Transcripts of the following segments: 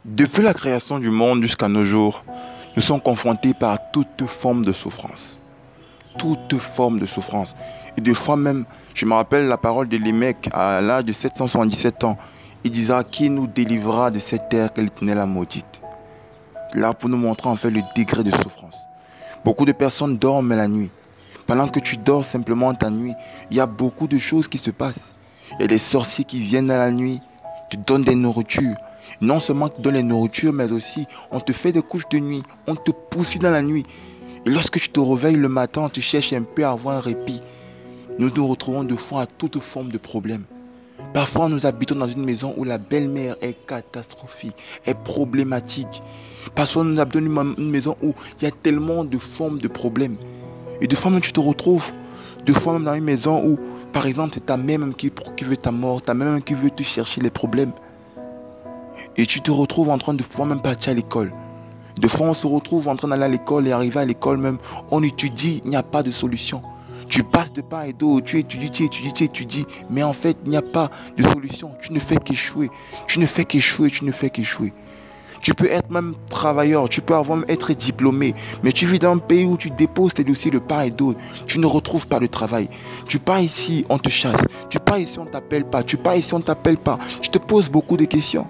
Depuis la création du monde jusqu'à nos jours, nous sommes confrontés par toute forme de souffrance. Toute forme de souffrance. Et des fois même, je me rappelle la parole de Lémec à l'âge de 777 ans. Il disait qui nous délivrera de cette terre que l'Éternel maudite. Là pour nous montrer en fait le degré de souffrance. Beaucoup de personnes dorment la nuit. Pendant que tu dors simplement ta nuit, il y a beaucoup de choses qui se passent. Il y a des sorciers qui viennent dans la nuit, te donnent des nourritures. Non seulement te donnent les nourritures, mais aussi on te fait des couches de nuit, on te poursuit dans la nuit. Et lorsque tu te réveilles le matin, tu cherches un peu à avoir un répit. Nous nous retrouvons de fois à toute forme de problème. Parfois, nous habitons dans une maison où la belle-mère est catastrophique, est problématique. Parfois, nous habitons dans une maison où il y a tellement de formes de problèmes. Et de fois même, tu te retrouves, de fois même dans une maison où, par exemple, c'est ta mère même qui veut ta mort, ta mère même qui veut te chercher les problèmes. Et tu te retrouves en train de fois même partir à l'école. De fois, on se retrouve en train d'aller à l'école et arriver à l'école même, on étudie, il n'y a pas de solution. Tu passes de part et d'autre, tu étudies, mais en fait, il n'y a pas de solution. Tu ne fais qu'échouer, tu ne fais qu'échouer, tu ne fais qu'échouer. Tu peux être même travailleur, tu peux même être diplômé, mais tu vis dans un pays où tu déposes tes dossiers de part et d'autre, tu ne retrouves pas de travail. Tu pars ici, on te chasse. Tu pars ici, on ne t'appelle pas. Tu pars ici, on ne t'appelle pas. Je te pose beaucoup de questions.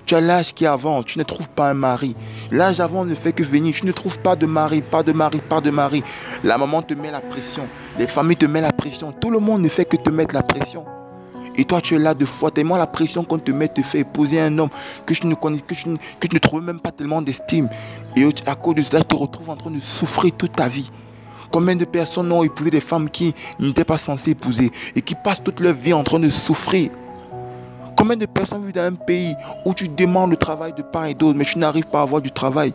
Tu as l'âge qui avance, tu ne trouves pas un mari. L'âge avant ne fait que venir, tu ne trouves pas de mari, pas de mari, pas de mari. La maman te met la pression, les familles te mettent la pression. Tout le monde ne fait que te mettre la pression. Et toi, tu es là de fois, tellement la pression qu'on te met te fait épouser un homme que tu ne connais, que tu ne trouves même pas tellement d'estime. Et à cause de cela, tu te retrouves en train de souffrir toute ta vie. Combien de personnes ont épousé des femmes qui n'étaient pas censées épouser et qui passent toute leur vie en train de souffrir? Combien de personnes vivent dans un pays où tu demandes le travail de part et d'autre, mais tu n'arrives pas à avoir du travail?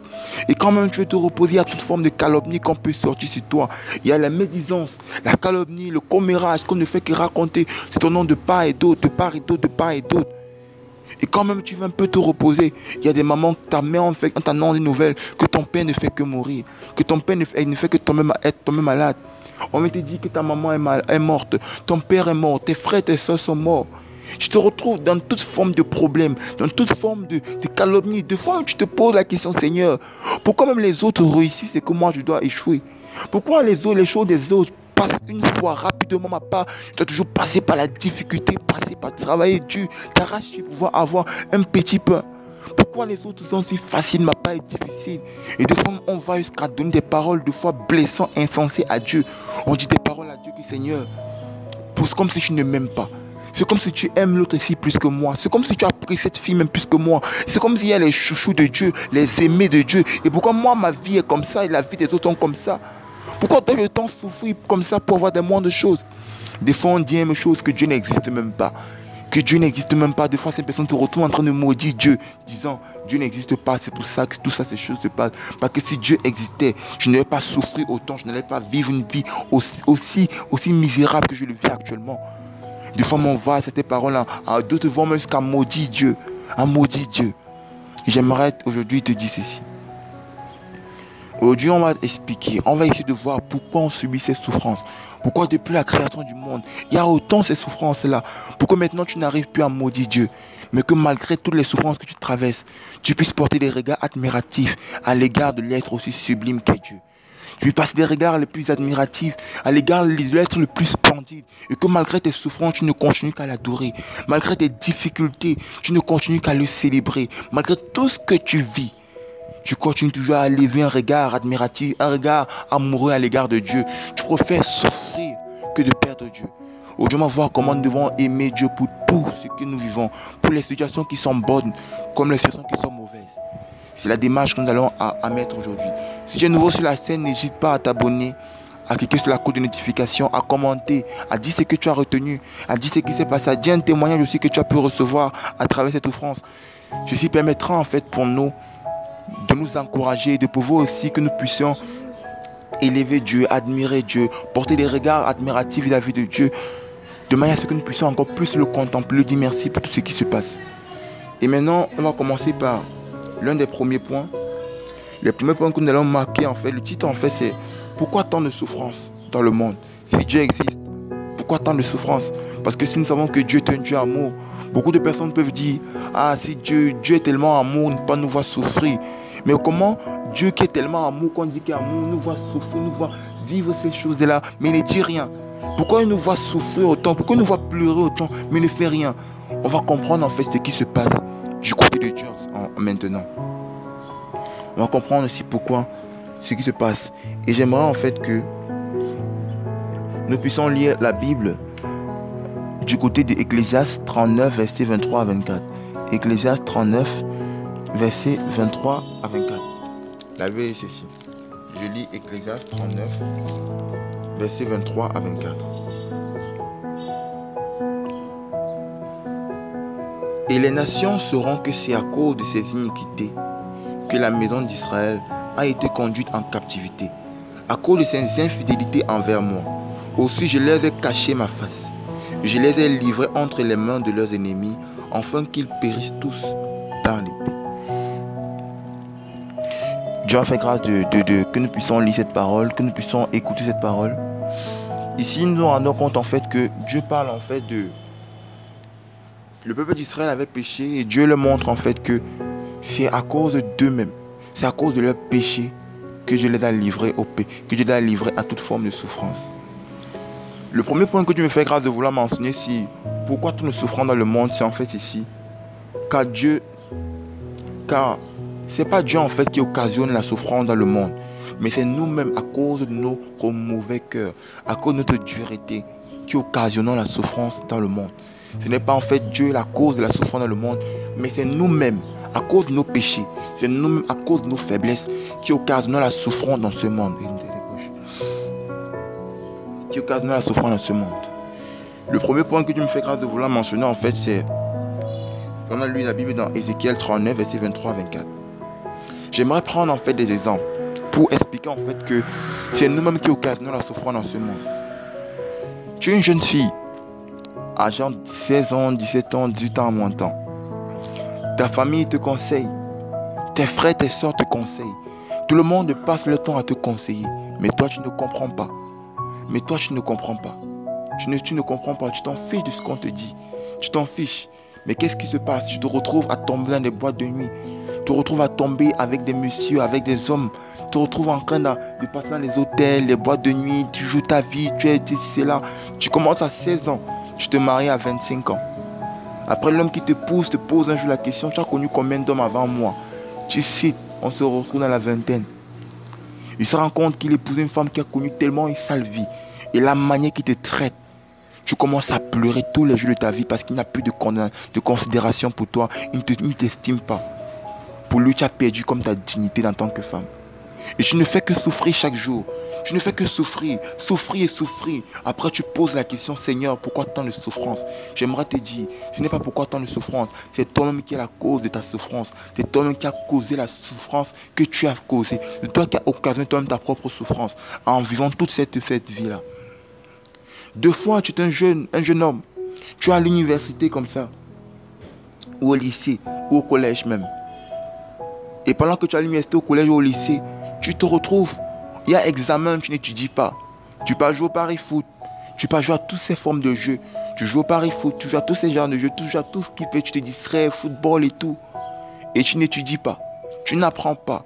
Et quand même tu veux te reposer à toute forme de calomnie qu'on peut sortir sur toi. Il y a la médisance, la calomnie, le commérage qu'on ne fait que raconter. C'est ton nom de part et d'autre, de part et d'autre, de part et d'autre. Et quand même tu veux un peu te reposer, il y a des mamans que ta mère en fait, on t'annonce une nouvelle que ton père ne fait que mourir, que ton père ne fait que être tombé malade. On va te dire que ta maman est morte, ton père est mort, tes frères, tes soeurs sont morts. Tu te retrouves dans toute forme de problème, dans toute forme de calomnie. De fois, tu te poses la question, Seigneur, pourquoi même les autres réussissent et que moi je dois échouer? Pourquoi les choses des autres passent une fois rapidement ma part? Je dois toujours passer par la difficulté, passer par travailler dur, t'arracher pour pouvoir avoir un petit pain. Pourquoi les autres sont si faciles, ma part est difficile? Et de fois, on va jusqu'à donner des paroles, de fois blessantes, insensées à Dieu. On dit des paroles à Dieu qui, Seigneur, c'est comme si tu ne m'aimes pas. C'est comme si tu aimes l'autre ici plus que moi. C'est comme si tu as pris cette fille même plus que moi. C'est comme s'il y a les chouchous de Dieu, les aimés de Dieu. Et pourquoi moi, ma vie est comme ça et la vie des autres sont comme ça? Pourquoi dois je tant souffrir comme ça pour avoir des moindres choses? Des fois, on dit une chose que Dieu n'existe même pas. Que Dieu n'existe même pas. Des fois, ces personnes se retrouvent en train de maudire Dieu, disant Dieu n'existe pas. C'est pour ça que tout ça, ces choses se passent. Parce que si Dieu existait, je n'allais pas souffrir autant. Je n'allais pas vivre une vie aussi misérable que je le vis actuellement. Des fois, on va à cette parole-là, d'autres vont même jusqu'à maudire Dieu. À maudire Dieu. J'aimerais aujourd'hui te dire ceci. Aujourd'hui, on va expliquer, on va essayer de voir pourquoi on subit ces souffrances. Pourquoi depuis la création du monde, il y a autant ces souffrances-là. Pourquoi maintenant tu n'arrives plus à maudire Dieu. Mais que malgré toutes les souffrances que tu traverses, tu puisses porter des regards admiratifs à l'égard de l'être aussi sublime qu'est Dieu. Tu puisses passer des regards les plus admiratifs à l'égard de l'être le plus splendide. Et que malgré tes souffrances, tu ne continues qu'à l'adorer. Malgré tes difficultés, tu ne continues qu'à le célébrer. Malgré tout ce que tu vis, tu continues toujours à lever un regard admiratif, un regard amoureux à l'égard de Dieu. Tu préfères souffrir que de perdre Dieu. Aujourd'hui, on va voir comment nous devons aimer Dieu pour tout ce que nous vivons, pour les situations qui sont bonnes, comme les situations qui sont mauvaises. C'est la démarche que nous allons à mettre aujourd'hui. Si tu es nouveau sur la scène, n'hésite pas à t'abonner, à cliquer sur la cloche de notification, à commenter, à dire ce que tu as retenu, à dire ce qui s'est passé, à dire un témoignage aussi que tu as pu recevoir à travers cette offrande. Ceci permettra en fait pour nous de nous encourager, de pouvoir aussi que nous puissions élever Dieu, admirer Dieu, porter des regards admiratifs vis-à-vis de Dieu, de manière à ce que nous puissions encore plus le contempler, lui dire merci pour tout ce qui se passe. Et maintenant, on va commencer par l'un des premiers points. Le premier point que nous allons marquer, en fait, le titre, en fait, c'est pourquoi tant de souffrance dans le monde? Si Dieu existe, pourquoi pourquoi tant de souffrance? Parce que si nous savons que Dieu est un Dieu amour, beaucoup de personnes peuvent dire, ah, si Dieu est tellement amour, ne pas nous voir souffrir. Mais comment Dieu qui est tellement amour, qu'on dit qu'il est amour, nous voit souffrir, nous voit vivre ces choses-là, mais il ne dit rien? Pourquoi il nous voit souffrir autant? Pourquoi il nous voit pleurer autant, mais il ne fait rien? On va comprendre en fait ce qui se passe du côté de Dieu maintenant. On va comprendre aussi pourquoi ce qui se passe. Et j'aimerais en fait que nous puissions lire la Bible du côté de Ecclésiaste 39, versets 23 à 24. Ecclésiaste 39, versets 23 à 24. La Bible est ceci. Je lis Ecclésiaste 39, versets 23 à 24. Et les nations sauront que c'est à cause de ces iniquités que la maison d'Israël a été conduite en captivité, à cause de ses infidélités envers moi. Aussi je leur ai caché ma face, je les ai livrés entre les mains de leurs ennemis, afin qu'ils périssent tous par l'épée. Dieu a fait grâce que nous puissions lire cette parole, que nous puissions écouter cette parole. Ici, nous nous rendons compte en fait que Dieu parle en fait de... Le peuple d'Israël avait péché et Dieu leur montre en fait que c'est à cause d'eux-mêmes, c'est à cause de leur péché que Dieu les a livrés au péché, que Dieu les a livrés à toute forme de souffrance. Le premier point que Dieu me fait grâce de vouloir mentionner, c'est pourquoi nous souffrons dans le monde, c'est en fait ici. Car c'est pas Dieu en fait qui occasionne la souffrance dans le monde, mais c'est nous-mêmes à cause de notre mauvais cœur, à cause de notre dureté qui occasionnons la souffrance dans le monde. Ce n'est pas en fait Dieu la cause de la souffrance dans le monde, mais c'est nous-mêmes, à cause de nos péchés, c'est nous-mêmes à cause de nos faiblesses qui occasionnons la souffrance dans ce monde. Qui occasionnons la souffrance dans ce monde. Le premier point que Dieu me fait grâce de vouloir mentionner en fait, c'est... On a lu la Bible dans Ézéchiel 39, versets 23 à 24. J'aimerais prendre en fait des exemples pour expliquer en fait que c'est nous-mêmes qui occasionnons la souffrance dans ce monde. Tu es une jeune fille, âgée de 16 ans, 17 ans, 18 ans, à moins temps. Ta famille te conseille, tes frères, tes soeurs te conseillent. Tout le monde passe le temps à te conseiller, mais toi tu ne comprends pas. Mais toi tu ne comprends pas. Tu ne comprends pas, tu t'en fiches de ce qu'on te dit. Tu t'en fiches. Mais qu'est-ce qui se passe? Tu te retrouves à tomber dans des boîtes de nuit. Tu te retrouves à tomber avec des messieurs, avec des hommes. Tu te retrouves en train de passer dans les hôtels, les boîtes de nuit. Tu joues ta vie, tu es ici, c'est là. Tu commences à 16 ans. Tu te maries à 25 ans. Après, l'homme qui te pose un jour la question, tu as connu combien d'hommes avant moi? Tu cites, on se retrouve dans la vingtaine. Il se rend compte qu'il épouse une femme qui a connu tellement une sale vie. Et la manière qu'il te traite, tu commences à pleurer tous les jours de ta vie parce qu'il n'y a plus de considération pour toi. Il ne t'estime pas. Pour lui, tu as perdu comme ta dignité en tant que femme. Et tu ne fais que souffrir chaque jour. Tu ne fais que souffrir, souffrir et souffrir. Après, tu poses la question, Seigneur, pourquoi tant de souffrance? J'aimerais te dire, ce n'est pas pourquoi tant de souffrance. C'est toi-même qui es la cause de ta souffrance. C'est toi-même qui as causé la souffrance que tu as causée. C'est toi qui as occasionné toi-même ta propre souffrance en vivant toute cette vie-là. Deux fois, tu es un jeune homme. Tu es à l'université comme ça. Ou au lycée, ou au collège même. Et pendant que tu es à l'université, au collège ou au lycée, tu te retrouves. Il y a examen, tu n'étudies pas. Tu peux jouer au pari-foot. Tu peux jouer à toutes ces formes de jeux. Tu joues au pari-foot, tu joues à tous ces genres de jeux. Tu joues à tout ce qui fait, tu te distrais, football et tout. Et tu n'étudies pas. Tu n'apprends pas.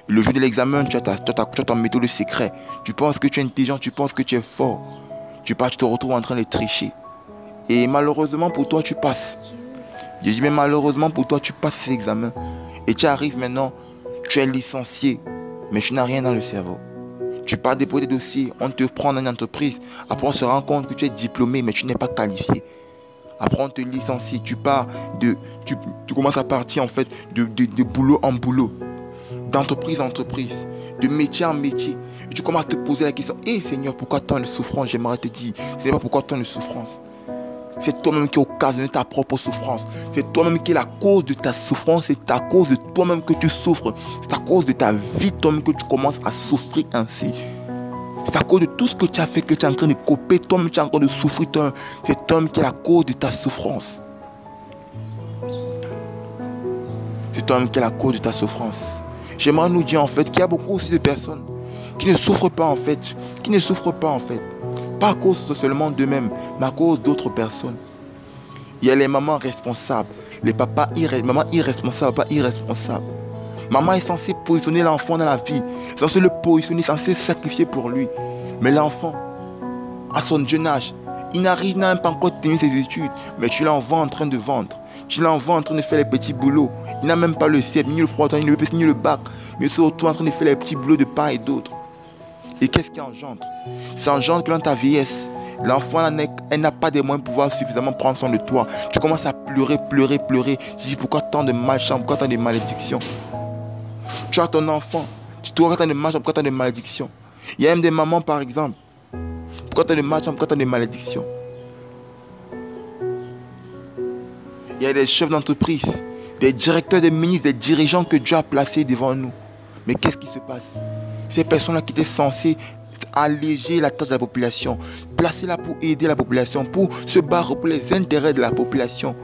Le jour de l'examen, tu as ton méthode secret. Tu penses que tu es intelligent, tu penses que tu es fort. Tu te retrouves en train de tricher. Et malheureusement pour toi, tu passes. Je dis mais malheureusement pour toi, tu passes cet examen. Et tu arrives maintenant, tu es licencié, mais tu n'as rien dans le cerveau. Tu pars déposer des dossiers, on te prend dans une entreprise. Après, on se rend compte que tu es diplômé, mais tu n'es pas qualifié. Après, on te licencie. Tu commences à partir en fait de boulot en boulot, d'entreprise en entreprise, de métier en métier. Et tu commences à te poser la question, hé Seigneur, pourquoi tant de souffrance? J'aimerais te dire, ce n'est pas pourquoi tant de souffrance. C'est toi-même qui occasionne ta propre souffrance. C'est toi-même qui est la cause de ta souffrance. C'est à cause de toi-même que tu souffres. C'est à cause de ta vie toi-même que tu commences à souffrir ainsi. C'est à cause de tout ce que tu as fait que tu es en train de couper. Toi-même tu es en train de souffrir. C'est toi-même qui est la cause de ta souffrance. C'est toi-même qui est la cause de ta souffrance. J'aimerais nous dire en fait qu'il y a beaucoup aussi de personnes qui ne souffrent pas en fait. Qui ne souffrent pas en fait. Pas à cause seulement d'eux-mêmes, mais à cause d'autres personnes. Il y a les mamans responsables, les papas mamans irresponsables, pas irresponsables. Maman est censée positionner l'enfant dans la vie, censée le positionner, censée sacrifier pour lui. Mais l'enfant, à son jeune âge, il n'a même pas encore terminé ses études, mais tu l'envoies en train de vendre. Tu l'envoies en train de faire les petits boulots. Il n'a même pas le CEP, ni le froid, ni le ni le bac, mais surtout en train de faire les petits boulots de part et d'autre. Et qu'est-ce qui engendre? Ça engendre que dans ta vieillesse, l'enfant, elle n'a pas des moyens de pouvoir suffisamment prendre soin de toi. Tu commences à pleurer, pleurer, pleurer. Tu dis pourquoi tant de malchance, pourquoi tant de malédictions? Tu as ton enfant, tu te vois tant de malchance, pourquoi tant de malédictions? Il y a même des mamans par exemple. Pourquoi tant de malchance, pourquoi tant de malédictions? Il y a des chefs d'entreprise, des directeurs, des ministres, des dirigeants que Dieu a placés devant nous. Mais qu'est-ce qui se passe? Ces personnes-là qui étaient censées alléger la tâche de la population, placer là pour aider la population, pour se battre pour les intérêts de la population.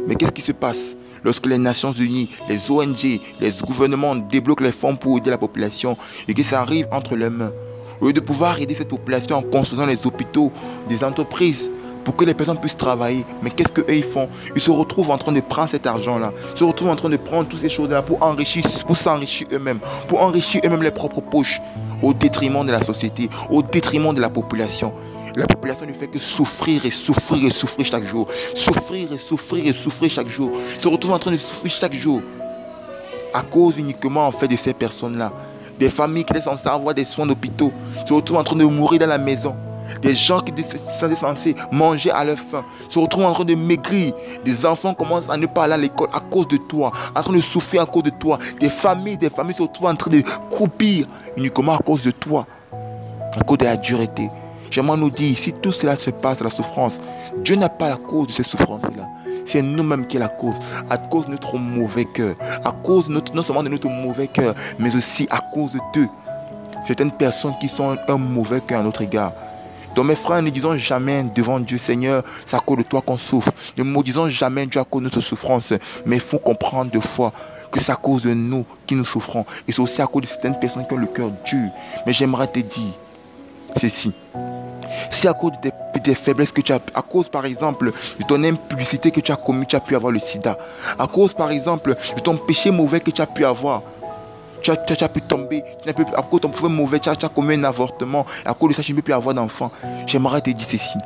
Mais qu'est-ce qui se passe lorsque les Nations Unies, les ONG, les gouvernements débloquent les fonds pour aider la population et que ça arrive entre leurs mains? Au lieu de pouvoir aider cette population en construisant les hôpitaux, des entreprises, pour que les personnes puissent travailler. Mais qu'est-ce qu'eux ils font? Ils se retrouvent en train de prendre cet argent-là, se retrouvent en train de prendre toutes ces choses-là pour s'enrichir eux-mêmes, pour enrichir eux-mêmes les propres poches, au détriment de la société, au détriment de la population. La population ne fait que souffrir et souffrir et souffrir chaque jour. Souffrir et souffrir et souffrir chaque jour. Se retrouve en train de souffrir chaque jour. À cause uniquement en fait de ces personnes-là. Des familles qui étaient censées avoir des soins d'hôpitaux se retrouvent en train de mourir dans la maison. Des gens qui étaient censés manger à leur faim se retrouvent en train de maigrir. Des enfants commencent à ne pas aller à l'école à cause de toi, en train de souffrir à cause de toi. Des familles se retrouvent en train de croupir uniquement à cause de toi, à cause de la dureté. J'aimerais nous dire, si tout cela se passe, la souffrance, Dieu n'a pas la cause de ces souffrances-là. C'est nous-mêmes qui est la cause, à cause de notre mauvais cœur, à cause non seulement de notre mauvais cœur, mais aussi à cause d'eux. Certaines personnes qui sont un mauvais cœur à notre égard. Donc mes frères, ne disons jamais devant Dieu, Seigneur, c'est à cause de toi qu'on souffre. Ne me disons jamais Dieu à cause de notre souffrance. Mais il faut comprendre deux fois que c'est à cause de nous qui nous souffrons. Et c'est aussi à cause de certaines personnes qui ont le cœur dur. Mais j'aimerais te dire ceci. Si à cause des faiblesses que tu as, à cause par exemple de ton impudicité que tu as commis, tu as pu avoir le sida. À cause par exemple de ton péché mauvais que tu as pu avoir. Tu as pu tomber, à cause de ton mauvais mauvais, tu as commis un avortement, à cause de ça, tu ne peux plus avoir d'enfant. J'aimerais te dire ceci.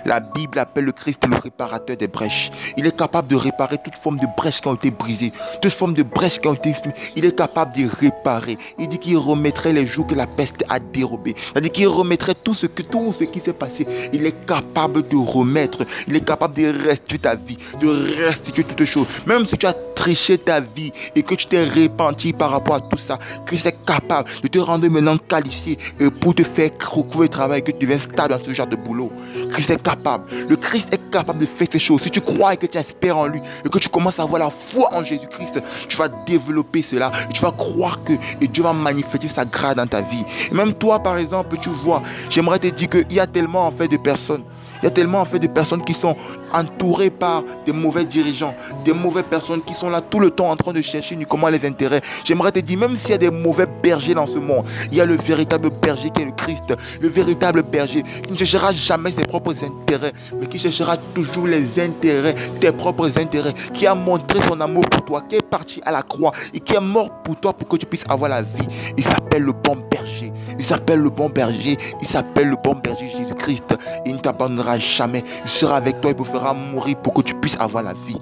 La Bible appelle le Christ le réparateur des brèches. Il est capable de réparer toute forme de brèche qui ont été brisées, toute forme de brèche qui ont été... Il est capable de réparer. Il dit qu'il remettrait les jours que la peste a dérobé. C'est-à-dire qu'il remettrait tout ce qui s'est passé. Il est capable de remettre. Il est capable de restituer ta vie, de restituer toutes choses. Même si tu as triché ta vie et que tu t'es repenti par rapport à tout ça, Christ est capable de te rendre maintenant qualifié pour te faire retrouver le travail, que tu deviens stable dans ce genre de boulot. Christ est capable. Le Christ est capable de faire ces choses. Si tu crois et que tu espères en lui et que tu commences à avoir la foi en Jésus-Christ, tu vas développer cela et tu vas croire que Dieu va manifester sa grâce dans ta vie. Et même toi, par exemple, tu vois, j'aimerais te dire qu'il y a tellement en fait de personnes. Il y a tellement en fait de personnes qui sont entourées par des mauvais dirigeants, des mauvaises personnes qui sont là tout le temps en train de chercher uniquement les intérêts. J'aimerais te dire, même s'il y a des mauvais bergers dans ce monde, il y a le véritable berger qui est le Christ, le véritable berger qui ne cherchera jamais ses propres intérêts, mais qui cherchera toujours les intérêts, tes propres intérêts, qui a montré son amour pour toi, qui est parti à la croix et qui est mort pour toi pour que tu puisses avoir la vie. Il s'appelle le bon berger. Il s'appelle le bon berger. Il s'appelle le bon berger Jésus-Christ. Il ne t'abandonnera jamais. Il sera avec toi. Il te fera mourir pour que tu puisses avoir la vie.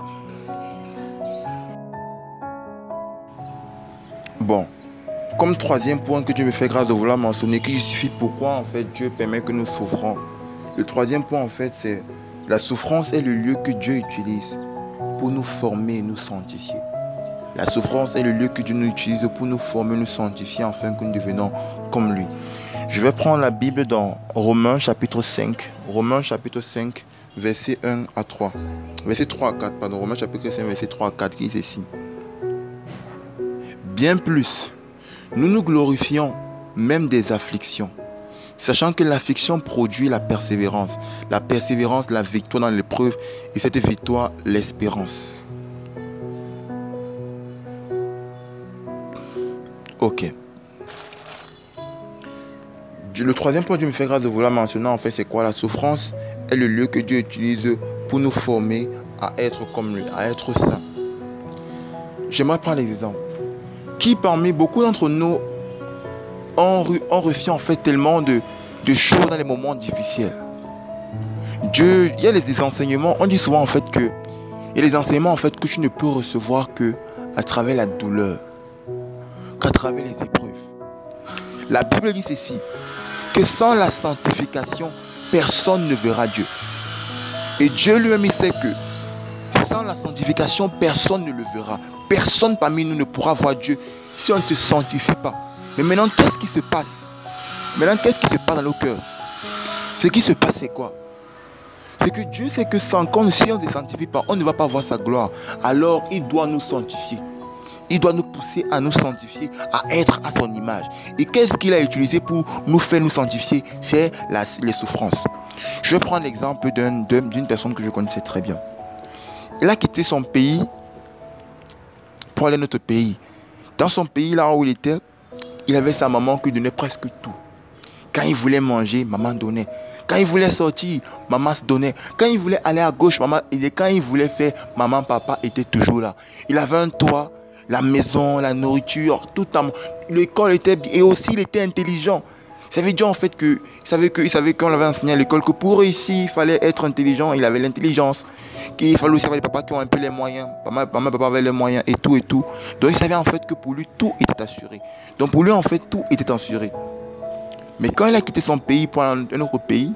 Bon, comme troisième point que Dieu me fait grâce de vouloir mentionner, qui justifie pourquoi en fait Dieu permet que nous souffrons. Le troisième point en fait c'est la souffrance est le lieu que Dieu utilise pour nous former et nous sanctifier. La souffrance est le lieu que Dieu nous utilise pour nous former, nous sanctifier afin que nous devenons comme lui. Je vais prendre la Bible dans Romains chapitre 5. Romains chapitre 5, versets 1 à 3. Verset 3 à 4, pardon. Romains chapitre 5, verset 3 à 4, qui est ici. Bien plus, nous nous glorifions même des afflictions, sachant que l'affliction produit la persévérance, la victoire dans l'épreuve, et cette victoire, l'espérance. Ok. Le troisième point que Dieu me fait grâce de vouloir mentionner, en fait, c'est quoi? La souffrance est le lieu que Dieu utilise pour nous former à être comme lui, à être saint. J'aimerais prendre l'exemple. Qui parmi beaucoup d'entre nous ont reçu en fait tellement de choses dans les moments difficiles? Dieu, il y a des enseignements, on dit souvent en fait que il y a des enseignements en fait que tu ne peux recevoir que à travers la douleur, qu'à travers les épreuves. La Bible dit ceci, que sans la sanctification, personne ne verra Dieu. Et Dieu lui-même, il sait que sans la sanctification, personne ne le verra. Personne parmi nous ne pourra voir Dieu si on ne se sanctifie pas. Mais maintenant, qu'est-ce qui se passe? Maintenant, qu'est-ce qui se passe dans nos cœurs? Ce qui se passe, c'est quoi? C'est que Dieu sait que si on ne se sanctifie pas, on ne va pas voir sa gloire. Alors, il doit nous sanctifier. Il doit nous pousser à nous sanctifier, à être à son image. Et qu'est-ce qu'il a utilisé pour nous faire nous sanctifier? C'est les souffrances. Je vais prendre l'exemple d'une personne que je connaissais très bien. Il a quitté son pays pour aller dans notre pays. Dans son pays, là où il était, il avait sa maman qui donnait presque tout. Quand il voulait manger, maman donnait. Quand il voulait sortir, maman se donnait. Quand il voulait aller à gauche, maman, et quand il voulait faire, maman, papa était toujours là. Il avait un toit, la maison, la nourriture, tout à l'école était bien. Et aussi, il était intelligent. Ça veut dire en fait que il savait qu'on l'avait enseigné à l'école que pour réussir, il fallait être intelligent. Il avait l'intelligence. Qu'il fallait aussi avoir des papas qui ont un peu les moyens. Maman, papa avait les moyens et tout et tout. Donc il savait en fait que pour lui, tout était assuré. Donc pour lui, en fait, tout était assuré. Mais quand il a quitté son pays pour un autre pays,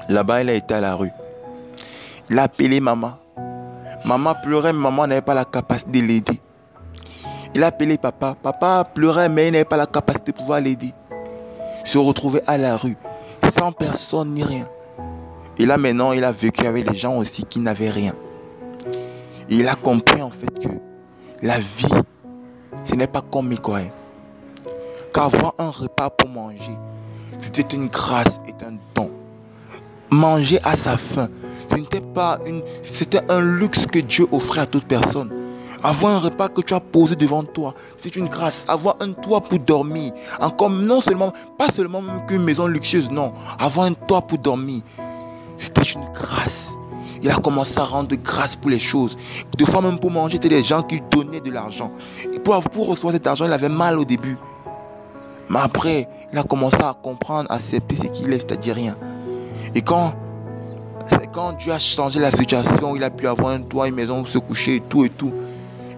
là-bas, il a été à la rue. Il a appelé maman. Maman pleurait, mais maman n'avait pas la capacité de l'aider. Il a appelé papa. Papa pleurait, mais il n'avait pas la capacité de pouvoir l'aider. Se retrouver à la rue, sans personne ni rien. Et là maintenant, il a vécu avec des gens aussi qui n'avaient rien. Et il a compris en fait que la vie, ce n'est pas comme il croyait. Qu'avoir un repas pour manger, c'était une grâce et un don. Manger à sa faim, c'était un luxe que Dieu offrait à toute personne. Avoir un repas que tu as posé devant toi, c'est une grâce. Avoir un toit pour dormir, encore pas seulement qu'une maison luxueuse, non. Avoir un toit pour dormir, c'était une grâce. Il a commencé à rendre grâce pour les choses. Des fois même pour manger, c'était des gens qui donnaient de l'argent. Et pour recevoir cet argent, il avait mal au début. Mais après, il a commencé à comprendre, à accepter ce qu'il est, c'est-à-dire rien. Et quand Dieu a changé la situation, il a pu avoir un toit, une maison où se coucher et tout et tout.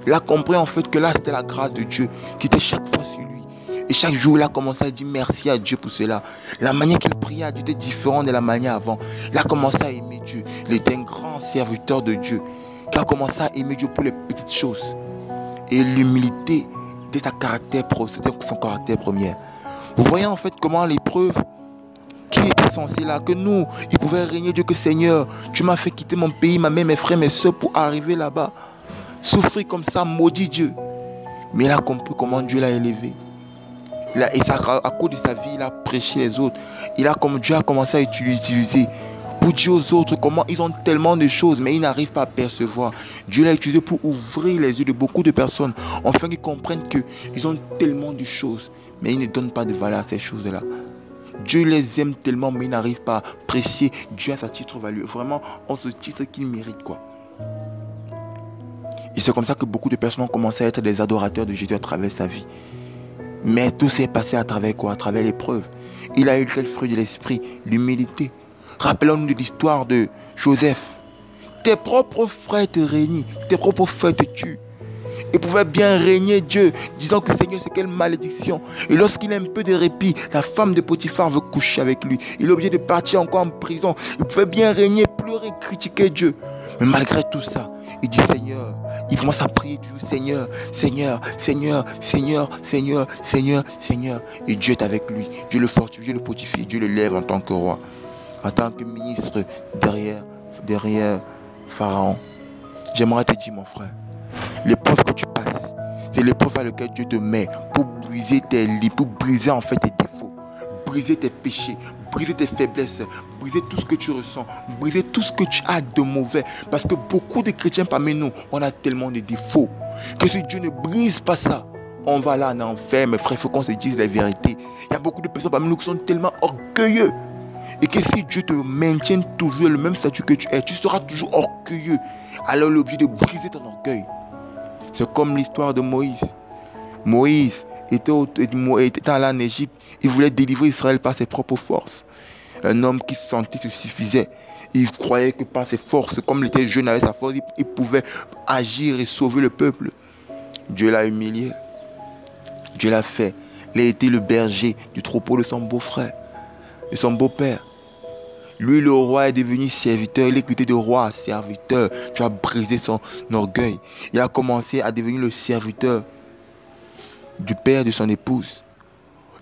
Il a compris en fait que là c'était la grâce de Dieu qui était chaque fois sur lui. Et chaque jour il a commencé à dire merci à Dieu pour cela. La manière qu'il priait à Dieu était différente de la manière avant. Il a commencé à aimer Dieu. Il était un grand serviteur de Dieu qui a commencé à aimer Dieu pour les petites choses. Et l'humilité était son caractère premier. Vous voyez en fait comment l'épreuve qui était censée là, que nous, il pouvait régner Dieu que Seigneur, tu m'as fait quitter mon pays, ma mère, mes frères, mes soeurs pour arriver là-bas. Souffrir comme ça, maudit Dieu. Mais il a compris comment Dieu l'a élevé. À cause de sa vie, il a prêché les autres. Dieu a commencé à utiliser pour dire aux autres comment ils ont tellement de choses, mais ils n'arrivent pas à percevoir. Dieu l'a utilisé pour ouvrir les yeux de beaucoup de personnes, afin qu'ils comprennent qu'ils ont tellement de choses, mais ils ne donnent pas de valeur à ces choses-là. Dieu les aime tellement, mais ils n'arrivent pas à apprécier Dieu à sa titre valeur. Vraiment, en ce titre qu'il mérite, quoi. Et c'est comme ça que beaucoup de personnes ont commencé à être des adorateurs de Jésus à travers sa vie. Mais tout s'est passé à travers quoi? À travers l'épreuve. Il a eu quel fruit de l'esprit? L'humilité. Rappelons-nous de l'histoire de Joseph. Tes propres frères te règnent, tes propres frères te tuent. Il pouvait bien régner Dieu, disant que Seigneur, c'est quelle malédiction. Et lorsqu'il a un peu de répit, la femme de Potiphar veut coucher avec lui. Il est obligé de partir encore en prison. Il pouvait bien régner, pleurer, critiquer Dieu. Mais malgré tout ça, il dit Seigneur. Il commence à prier Dieu, Seigneur, Seigneur, Seigneur, Seigneur, Seigneur, Seigneur, Seigneur. Et Dieu est avec lui. Dieu le fortifie, Dieu le fortifie, Dieu le lève en tant que roi, en tant que ministre derrière Pharaon. J'aimerais te dire, mon frère, l'épreuve que tu passes, c'est l'épreuve à laquelle Dieu te met pour briser tes lits, pour briser en fait tes défauts, briser tes péchés, briser tes faiblesses, briser tout ce que tu ressens, briser tout ce que tu as de mauvais. Parce que beaucoup de chrétiens parmi nous, on a tellement de défauts que si Dieu ne brise pas ça, On va là en enfer, mes frères, il faut qu'on se dise la vérité. Il y a beaucoup de personnes parmi nous qui sont tellement orgueilleux. Et que si Dieu te maintient toujours le même statut que tu es, tu seras toujours orgueilleux. Alors il est obligé de briser ton orgueil. C'est comme l'histoire de Moïse. Moïse était allé en Égypte. Il voulait délivrer Israël par ses propres forces. Un homme qui sentait se suffisait. Il croyait que par ses forces, comme il était jeune avec sa force, il pouvait agir et sauver le peuple. Dieu l'a humilié. Dieu l'a fait. Il a été le berger du troupeau de son beau-frère, de son beau-père. Lui, le roi, est devenu serviteur. Il est quitté de roi à serviteur. Tu as brisé son orgueil. Il a commencé à devenir le serviteur du père de son épouse.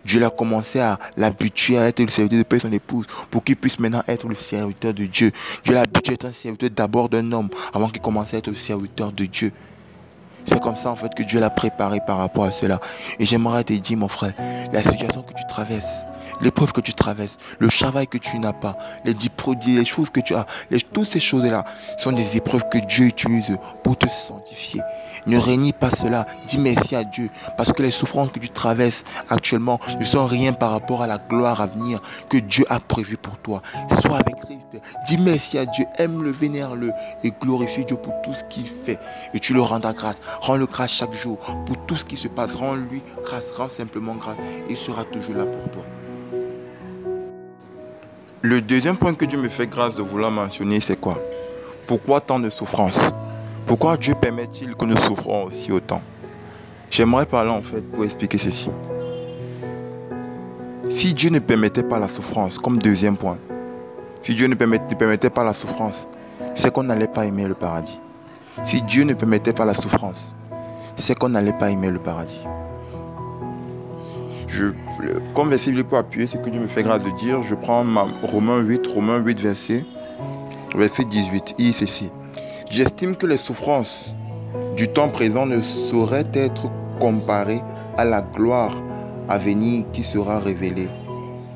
Dieu a commencé à l'habituer à être le serviteur du père de son épouse pour qu'il puisse maintenant être le serviteur de Dieu. Dieu l'a habitué à être un serviteur d'abord d'un homme avant qu'il commence à être le serviteur de Dieu. C'est comme ça en fait que Dieu l'a préparé par rapport à cela. Et j'aimerais te dire, mon frère, la situation que tu traverses, l'épreuve que tu traverses, le travail que tu n'as pas, les produits, les choses que tu as, toutes ces choses-là sont des épreuves que Dieu utilise pour te sanctifier. Ne renie pas cela, dis merci à Dieu, parce que les souffrances que tu traverses actuellement ne sont rien par rapport à la gloire à venir que Dieu a prévue pour toi. Sois avec Christ, dis merci à Dieu, aime-le, vénère-le et glorifie Dieu pour tout ce qu'il fait. Et tu le rendras grâce. Rends-le grâce chaque jour pour tout ce qui se passe. Rends-lui grâce, rends simplement grâce. Il sera toujours là pour toi. Le deuxième point que Dieu me fait grâce de vouloir mentionner, c'est quoi? Pourquoi tant de souffrance? Pourquoi Dieu permet-il que nous souffrons aussi autant? J'aimerais parler en fait pour expliquer ceci. Si Dieu ne permettait pas la souffrance, comme deuxième point, si Dieu ne permettait pas la souffrance, c'est qu'on n'allait pas aimer le paradis. Si Dieu ne permettait pas la souffrance, c'est qu'on n'allait pas aimer le paradis. Comme verset biblique pour appuyer ce que Dieu me fait grâce de dire, je prends Romains 8, verset 18. Il dit ceci. J'estime que les souffrances du temps présent ne sauraient être comparées à la gloire à venir qui sera révélée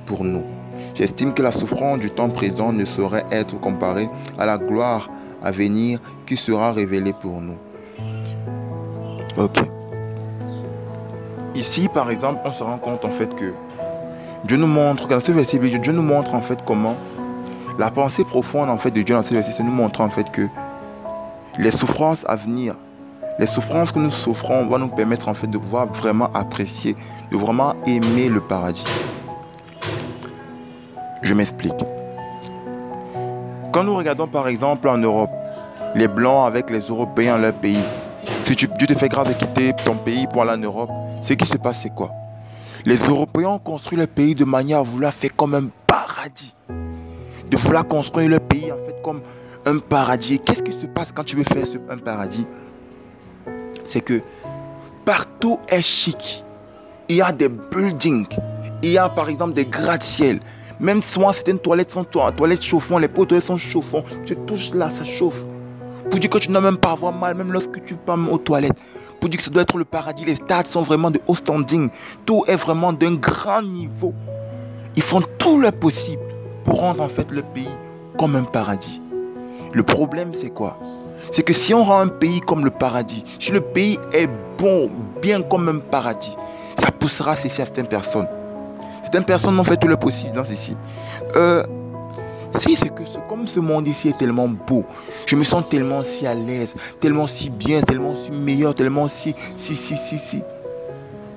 pour nous. J'estime que la souffrance du temps présent ne saurait être comparée à la gloire à venir qui sera révélée pour nous. Ok. Ici, par exemple, on se rend compte en fait que Dieu nous montre, dans ce verset, Dieu nous montre en fait comment la pensée profonde en fait de Dieu dans ce verset, c'est nous montrer en fait que les souffrances à venir, les souffrances que nous souffrons vont nous permettre en fait de pouvoir vraiment apprécier, de vraiment aimer le paradis. Je m'explique. Quand nous regardons par exemple en Europe, les Blancs avec les Européens dans leur pays, si Dieu te fait grâce de quitter ton pays pour aller en Europe, ce qui se passe c'est quoi? Les Européens ont construit leur pays de manière à vouloir faire comme un paradis. De vouloir construire leur pays en fait comme un paradis. Qu'est-ce qui se passe quand tu veux faire un paradis? C'est que partout est chic. Il y a des buildings. Il y a par exemple des gratte-ciel. Même souvent certaines toilettes sont toilettes chauffant, les pots sont chauffants. Tu touches là, ça chauffe. Pour dire que tu n'as même pas à avoir mal, même lorsque tu pars aux toilettes. Pour dire que ça doit être le paradis. Les stades sont vraiment de haut standing. Tout est vraiment d'un grand niveau. Ils font tout le possible pour rendre en fait le pays comme un paradis. Le problème c'est quoi? C'est que si on rend un pays comme le paradis, si le pays est bon, bien comme un paradis, ça poussera à cesser certaines personnes. Certaines personnes ont fait tout le possible dans ceci. Si c'est que comme ce monde ici est tellement beau, je me sens tellement si à l'aise, tellement si bien, tellement si meilleur, tellement si.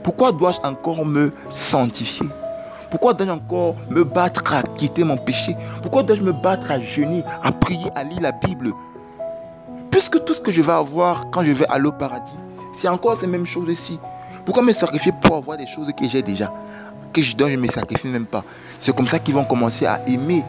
Pourquoi dois-je encore me sanctifier? Pourquoi dois-je encore me battre à quitter mon péché? Pourquoi dois-je me battre à jeûner, à prier, à lire la Bible? Puisque tout ce que je vais avoir quand je vais aller au paradis, c'est encore ces mêmes choses ici. Pourquoi me sacrifier pour avoir des choses que j'ai déjà? Que je ne me sacrifie même pas. C'est comme ça qu'ils vont commencer à aimer.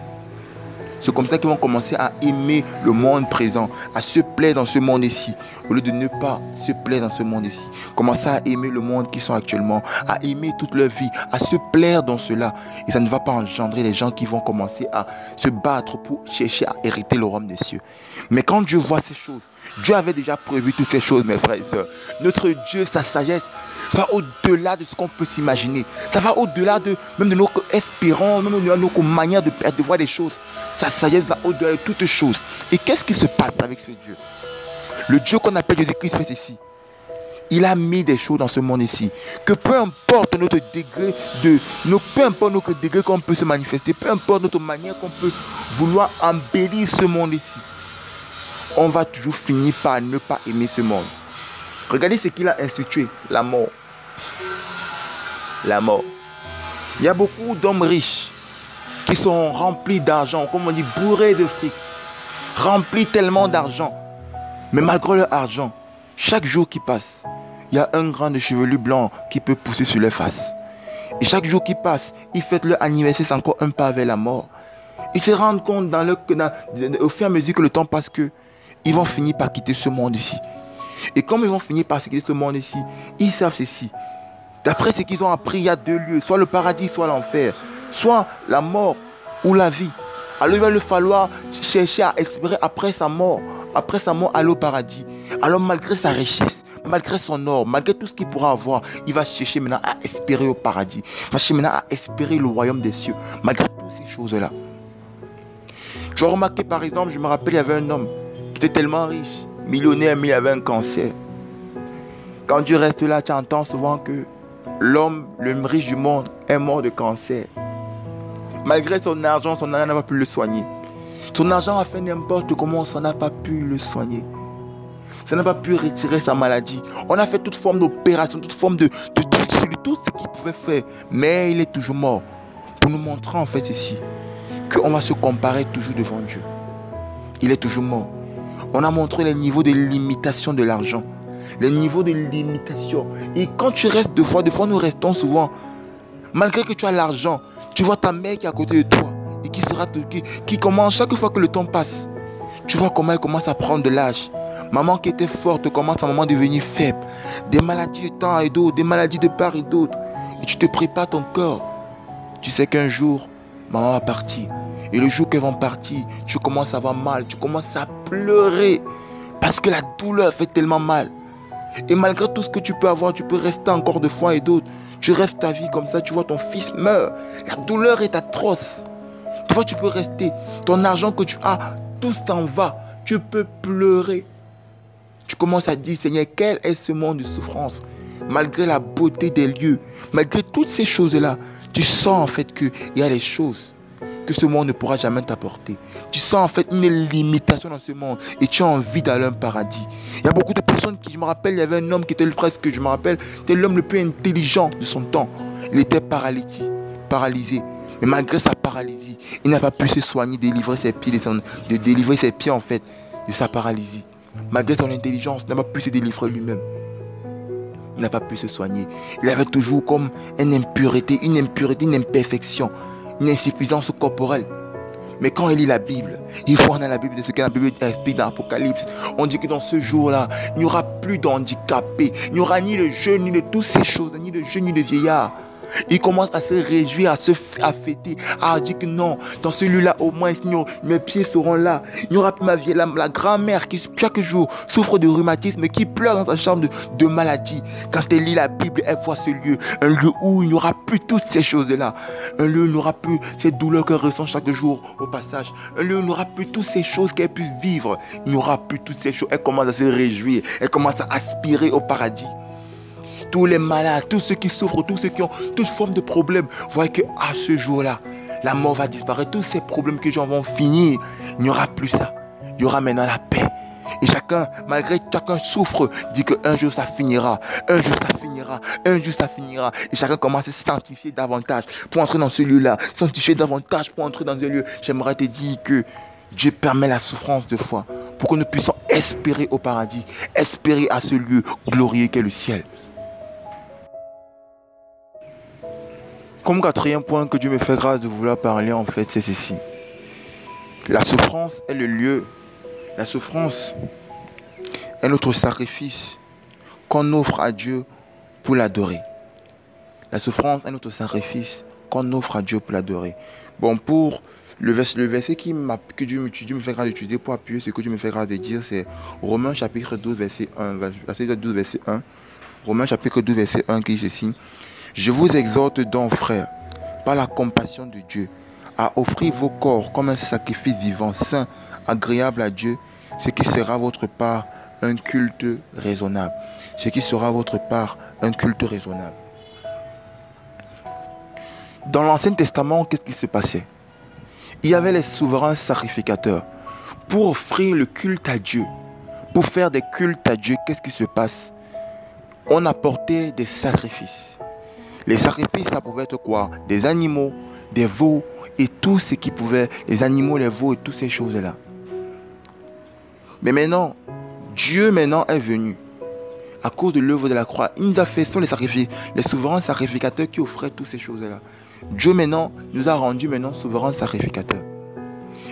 C'est comme ça qu'ils vont commencer à aimer le monde présent, à se plaire dans ce monde ici, au lieu de ne pas se plaire dans ce monde ici. Commencer à aimer le monde qu'ils sont actuellement, à aimer toute leur vie, à se plaire dans cela. Et ça ne va pas engendrer les gens qui vont commencer à se battre pour chercher à hériter le royaume des cieux. Mais quand Dieu voit ces choses, Dieu avait déjà prévu toutes ces choses, mes frères et sœurs. Notre Dieu, sa sagesse, ça va au-delà de ce qu'on peut s'imaginer. Ça va au-delà même de notre espérance, même de notre manière de voir les choses. Sa sagesse va au-delà de toutes choses. Et qu'est-ce qui se passe avec ce Dieu? Le Dieu qu'on appelle Jésus-Christ fait ceci. Il a mis des choses dans ce monde ici. Que peu importe notre degré peu importe notre degré qu'on peut se manifester, peu importe notre manière qu'on peut vouloir embellir ce monde ici, on va toujours finir par ne pas aimer ce monde. Regardez ce qu'il a institué, la mort. La mort. Il y a beaucoup d'hommes riches qui sont remplis d'argent, comme on dit, bourrés de fric, remplis tellement d'argent. Mais malgré leur argent, chaque jour qui passe, il y a un grain de chevelu blanc qui peut pousser sur leur face. Et chaque jour qui passe, ils fêtent leur anniversaire, c'est encore un pas vers la mort. Ils se rendent compte au fur et à mesure que le temps passe qu'ils vont finir par quitter ce monde ici. Et comme ils vont finir par quitter ce monde ici, ils savent ceci. D'après ce qu'ils ont appris, il y a deux lieux, soit le paradis, soit l'enfer, soit la mort ou la vie. Alors il va lui falloir chercher à espérer après sa mort aller au paradis. Alors malgré sa richesse, malgré son or, malgré tout ce qu'il pourra avoir, il va chercher maintenant à espérer au paradis. Il va chercher maintenant à espérer le royaume des cieux, malgré toutes ces choses-là. Tu as remarqué par exemple, je me rappelle, il y avait un homme qui était tellement riche, millionnaire, mais il avait un cancer. Quand tu restes là, tu entends souvent que l'homme le riche du monde est mort de cancer. Malgré son argent n'a pas pu le soigner. Son argent a fait n'importe comment, ça n'a pas pu le soigner. Ça n'a pas pu retirer sa maladie. On a fait toute forme d'opération, toute forme de tout ce qu'il pouvait faire. Mais il est toujours mort. Pour nous montrer en fait ici qu'on va se comparer toujours devant Dieu. Il est toujours mort. On a montré les niveaux de limitation de l'argent. Les niveaux de limitation. Et quand tu restes deux fois nous restons souvent. Malgré que tu as l'argent, tu vois ta mère qui est à côté de toi. Et qui commence chaque fois que le temps passe. Tu vois comment elle commence à prendre de l'âge. Maman qui était forte commence à un moment à devenir faible. Des maladies de temps et d'autres, des maladies de part et d'autre. Et tu te prépares ton corps. Tu sais qu'un jour, maman va partir. Et le jour qu'elle va partir, tu commences à avoir mal. Tu commences à pleurer. Parce que la douleur fait tellement mal. Et malgré tout ce que tu peux avoir, tu peux rester encore de fois et d'autres. Tu restes ta vie comme ça, tu vois ton fils meurt. La douleur est atroce. Tu vois, tu peux rester. Ton argent que tu as, tout s'en va. Tu peux pleurer. Tu commences à dire, Seigneur, quel est ce monde de souffrance? Malgré la beauté des lieux, malgré toutes ces choses-là, tu sens en fait qu'il y a des choses que ce monde ne pourra jamais t'apporter. Tu sens en fait une limitation dans ce monde et tu as envie d'aller à un paradis. Il y a beaucoup de personnes qui, je me rappelle, il y avait un homme qui était presque, je me rappelle, c'était l'homme le plus intelligent de son temps. Il était paralysé. Mais malgré sa paralysie, il n'a pas pu se soigner, délivrer ses pieds en fait de sa paralysie. Malgré son intelligence, il n'a pas pu se délivrer lui-même. Il n'a pas pu se soigner. Il avait toujours comme une impureté, une imperfection, une insuffisance corporelle. Mais quand il lit la Bible, il voit dans la Bible de ce que la Bible explique dans l'Apocalypse. On dit que dans ce jour-là, il n'y aura plus d'handicapés. Il n'y aura ni de jeunes, ni de toutes ces choses, ni de jeunes, ni de vieillards. Il commence à se réjouir, à fêter, à dire que non, dans celui-là au moins, mes pieds seront là. Il n'y aura plus la grand-mère qui chaque jour souffre de rhumatisme, qui pleure dans sa chambre de maladie. Quand elle lit la Bible, elle voit ce lieu, un lieu où il n'y aura plus toutes ces choses-là. Un lieu où il n'y aura plus ces douleurs qu'elle ressent chaque jour au passage. Un lieu où il n'y aura plus toutes ces choses qu'elle puisse vivre. Il n'y aura plus toutes ces choses. Elle commence à se réjouir, elle commence à aspirer au paradis. Tous les malades, tous ceux qui souffrent, tous ceux qui ont toute forme de problème, voyez qu'à ce jour-là, la mort va disparaître. Tous ces problèmes que les gens vont finir, il n'y aura plus ça. Il y aura maintenant la paix. Et malgré chacun souffre, dit qu'un jour ça finira, un jour ça finira, un jour ça finira. Et chacun commence à se sanctifier davantage pour entrer dans ce lieu-là, sanctifier davantage pour entrer dans ce lieu. J'aimerais te dire que Dieu permet la souffrance de foi pour que nous puissions espérer au paradis, espérer à ce lieu glorieux qu'est le ciel. Comme quatrième point que Dieu me fait grâce de vouloir parler, en fait, c'est ceci. La souffrance est le lieu. La souffrance est notre sacrifice qu'on offre à Dieu pour l'adorer. La souffrance est notre sacrifice qu'on offre à Dieu pour l'adorer. Bon, pour le verset que Dieu me fait grâce d'étudier pour appuyer ce que Dieu me fait grâce de dire, c'est Romains chapitre 12, verset 1. Verset 1. Romains chapitre 12, verset 1 qui dit ceci. Je vous exhorte donc, frères, par la compassion de Dieu, à offrir vos corps comme un sacrifice vivant, saint, agréable à Dieu, ce qui sera votre part un culte raisonnable. Ce qui sera à votre part un culte raisonnable. Dans l'Ancien Testament, qu'est-ce qui se passait? Il y avait les souverains sacrificateurs. Pour offrir le culte à Dieu, pour faire des cultes à Dieu, qu'est-ce qui se passe? On apportait des sacrifices. Les sacrifices, ça pouvait être quoi? Des animaux, des veaux et tout ce qui pouvait, les animaux, les veaux et toutes ces choses-là. Mais maintenant, Dieu maintenant est venu. À cause de l'œuvre de la croix, il nous a fait, ce sont les sacrifices, les souverains sacrificateurs qui offraient toutes ces choses-là. Dieu maintenant nous a rendu maintenant souverains sacrificateurs.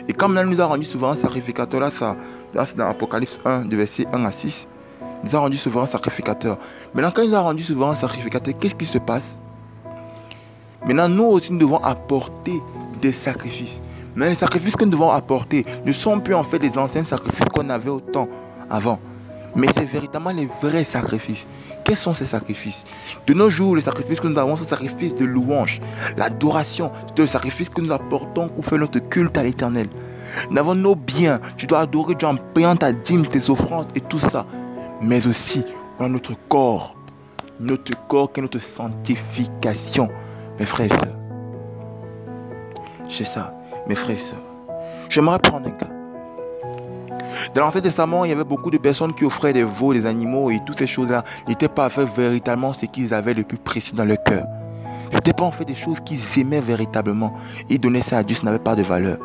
Et comme il nous a rendu souverains sacrificateurs, là, c'est dans Apocalypse 1, de verset 1 à 6, il nous a rendu souverains sacrificateurs. Maintenant, quand il nous a rendu souverains sacrificateurs, qu'est-ce qui se passe? Maintenant, nous aussi, nous devons apporter des sacrifices. Mais les sacrifices que nous devons apporter ne sont plus en fait des anciens sacrifices qu'on avait au temps avant. Mais c'est véritablement les vrais sacrifices. Quels sont ces sacrifices? De nos jours, les sacrifices que nous avons, c'est le sacrifice de louange, l'adoration, c'est le sacrifice que nous apportons pour faire notre culte à l'Éternel. Nous avons nos biens, tu dois adorer Dieu en payant ta dîme, tes offrandes et tout ça. Mais aussi, on a notre corps qui est notre sanctification. Mes frères et sœurs, c'est ça, mes frères et sœurs. J'aimerais prendre un cas. Dans l'Ancien Testament, il y avait beaucoup de personnes qui offraient des veaux, des animaux et toutes ces choses-là n'étaient pas fait véritablement ce qu'ils avaient le plus précieux dans leur cœur. Ce n'était pas en fait des choses qu'ils aimaient véritablement. Ils donnaient ça à Dieu, ça n'avait pas de valeur.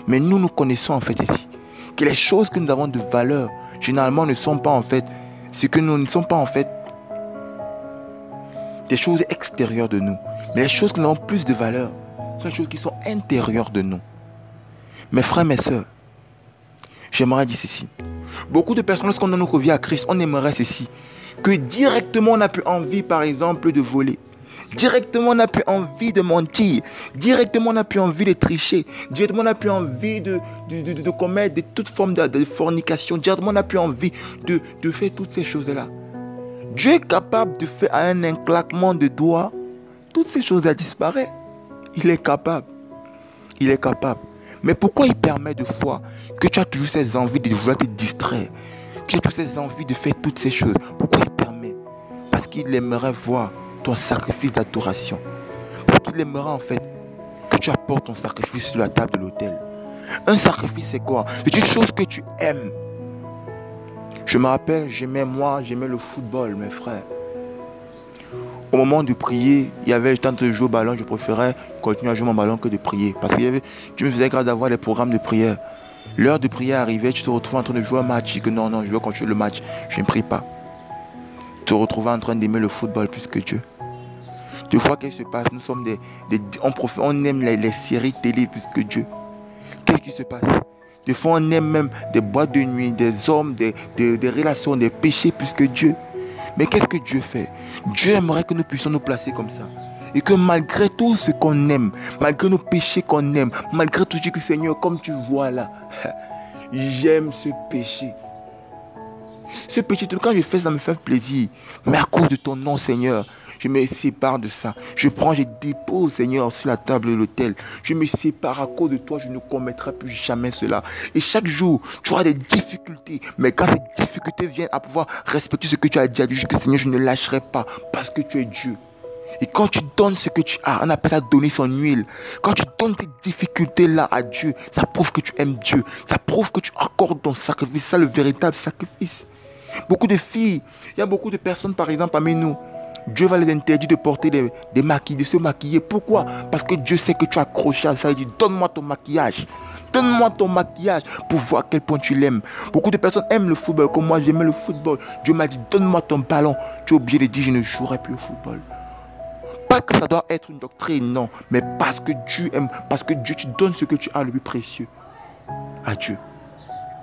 Mais nous connaissons en fait ici que les choses que nous avons de valeur, généralement ne sont pas en fait, ce que nous ne sommes pas en fait des choses extérieures de nous. Mais les choses qui ont plus de valeur sont les choses qui sont intérieures de nous. Mes frères, mes sœurs, j'aimerais dire ceci. Beaucoup de personnes, lorsqu'on donne notre vie à Christ, on aimerait ceci. Que directement on a plus envie, par exemple, de voler. Directement on a plus envie de mentir. Directement on a plus envie de tricher. Directement on a plus envie de commettre de toute forme de fornication. Directement on a plus envie de faire toutes ces choses-là. Dieu est capable de faire à un claquement de doigts, toutes ces choses-là disparaissent. Il est capable. Il est capable. Mais pourquoi il permet de fois que tu as toujours ces envies de vouloir te distraire, que tu as toujours ces envies de faire toutes ces choses? Pourquoi il permet? Parce qu'il aimerait voir ton sacrifice d'adoration. Parce qu'il aimerait en fait que tu apportes ton sacrifice sur la table de l'autel. Un sacrifice, c'est quoi? C'est une chose que tu aimes. Je me rappelle, j'aimais le football, mes frères. Au moment de prier, il y avait le temps de jouer au ballon, je préférais continuer à jouer mon ballon que de prier. Parce que je me faisais grâce d'avoir les programmes de prière. L'heure de prière arrivait, tu te retrouvais en train de jouer un match. Tu dis que non, je veux continuer le match, je ne prie pas. Tu te retrouvais en train d'aimer le football plus que Dieu. Des fois, qu'est-ce qui se passe? Nous sommes on aime les séries télé plus que Dieu. Qu'est-ce qui se passe? Des fois, on aime même des boîtes de nuit, des hommes, des relations, des péchés plus que Dieu. Mais qu'est-ce que Dieu fait? Dieu aimerait que nous puissions nous placer comme ça. Et que malgré tout ce qu'on aime, malgré nos péchés qu'on aime, malgré tout ce que Seigneur, comme tu vois là, j'aime ce péché. Ce péché, quand je fais ça me fait plaisir. Mais à cause de ton nom, Seigneur, je me sépare de ça. Je dépose, Seigneur, sur la table de l'autel. Je me sépare à cause de toi, je ne commettrai plus jamais cela. Et chaque jour, tu auras des difficultés. Mais quand ces difficultés viennent à pouvoir respecter ce que tu as dit à Dieu, que Seigneur, je ne lâcherai pas parce que tu es Dieu. Et quand tu donnes ce que tu as, on appelle ça donner son huile. Quand tu donnes tes difficultés-là à Dieu, ça prouve que tu aimes Dieu. Ça prouve que tu accordes ton sacrifice. C'est ça le véritable sacrifice. Beaucoup de filles, il y a beaucoup de personnes par exemple parmi nous, Dieu va les interdire de porter des maquilles, de se maquiller. Pourquoi? Parce que Dieu sait que tu as accroché à ça. Il dit donne-moi ton maquillage. Donne-moi ton maquillage pour voir à quel point tu l'aimes. Beaucoup de personnes aiment le football comme moi j'aimais le football. Dieu m'a dit donne-moi ton ballon. Tu es obligé de dire je ne jouerai plus au football. Pas que ça doit être une doctrine, non. Mais parce que Dieu aime, parce que Dieu, tu donnes ce que tu as le plus précieux à Dieu.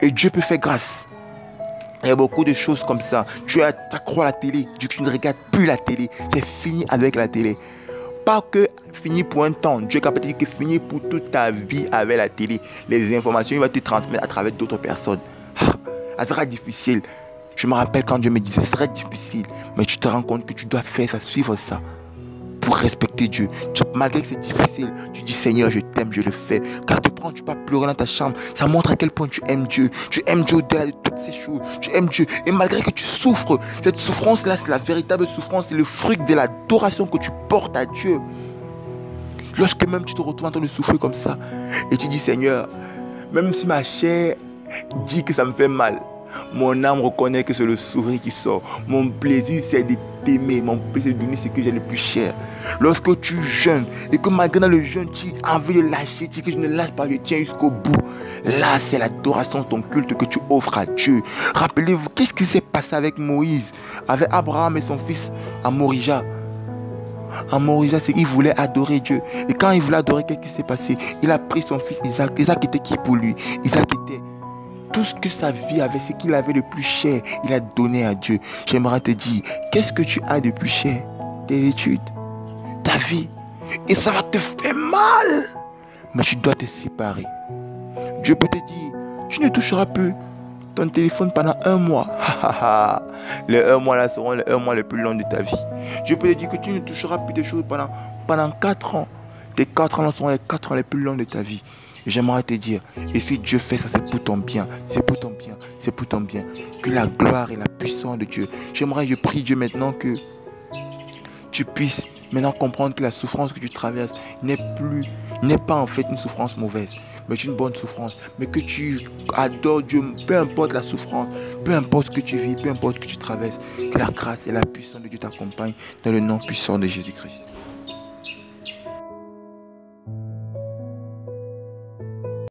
Et Dieu peut faire grâce. Il y a beaucoup de choses comme ça. Tu accrois à la télé, tu ne regardes plus la télé. C'est fini avec la télé. Pas que fini pour un temps. Dieu est capable de dire que fini pour toute ta vie avec la télé. Les informations, il va te transmettre à travers d'autres personnes. Ça sera difficile. Je me rappelle quand Dieu me disait, ce serait difficile. Mais tu te rends compte que tu dois faire ça, suivre ça. pour respecter Dieu. Malgré que c'est difficile, tu dis Seigneur, je t'aime, je le fais. Car te prends, tu vas pleurer dans ta chambre. Ça montre à quel point tu aimes Dieu. Tu aimes Dieu au-delà de toutes ces choses. Tu aimes Dieu. Et malgré que tu souffres, cette souffrance-là, c'est la véritable souffrance. C'est le fruit de l'adoration que tu portes à Dieu. Lorsque même tu te retrouves en train de souffrir comme ça, et tu dis Seigneur, même si ma chair dit que ça me fait mal, mon âme reconnaît que c'est le sourire qui sort. Mon plaisir, c'est de t'aimer. Mon plaisir, c'est de donner ce que j'ai le plus cher. Lorsque tu jeûnes et que malgré dans le jeûne, tu as envie de lâcher, tu dis que je ne lâche pas, je tiens jusqu'au bout. Là, c'est l'adoration, ton culte que tu offres à Dieu. Rappelez-vous, qu'est-ce qui s'est passé avec Moïse, avec Abraham et son fils à Morija? À Morija, c'est qu'il voulait adorer Dieu. Et quand il voulait adorer, qu'est-ce qui s'est passé? Il a pris son fils Isaac. Isaac était qui pour lui? Isaac était tout ce que sa vie avait, ce qu'il avait le plus cher, il a donné à Dieu. J'aimerais te dire, qu'est-ce que tu as de plus cher? Tes études, ta vie. Et ça va te faire mal. Mais tu dois te séparer. Dieu peut te dire, tu ne toucheras plus ton téléphone pendant 1 mois. Les 1 mois là seront les 1 mois les plus longs de ta vie. Dieu peut te dire que tu ne toucheras plus des choses pendant 4 ans. Tes 4 ans là seront les 4 ans les plus longs de ta vie. Et j'aimerais te dire, et si Dieu fait ça, c'est pour ton bien, c'est pour ton bien, c'est pour ton bien. Que la gloire et la puissance de Dieu. Je prie Dieu maintenant que tu puisses maintenant comprendre que la souffrance que tu traverses n'est pas en fait une souffrance mauvaise, mais une bonne souffrance. Mais que tu adores Dieu, peu importe la souffrance, peu importe ce que tu vis, peu importe ce que tu traverses. Que la grâce et la puissance de Dieu t'accompagnent dans le nom puissant de Jésus-Christ.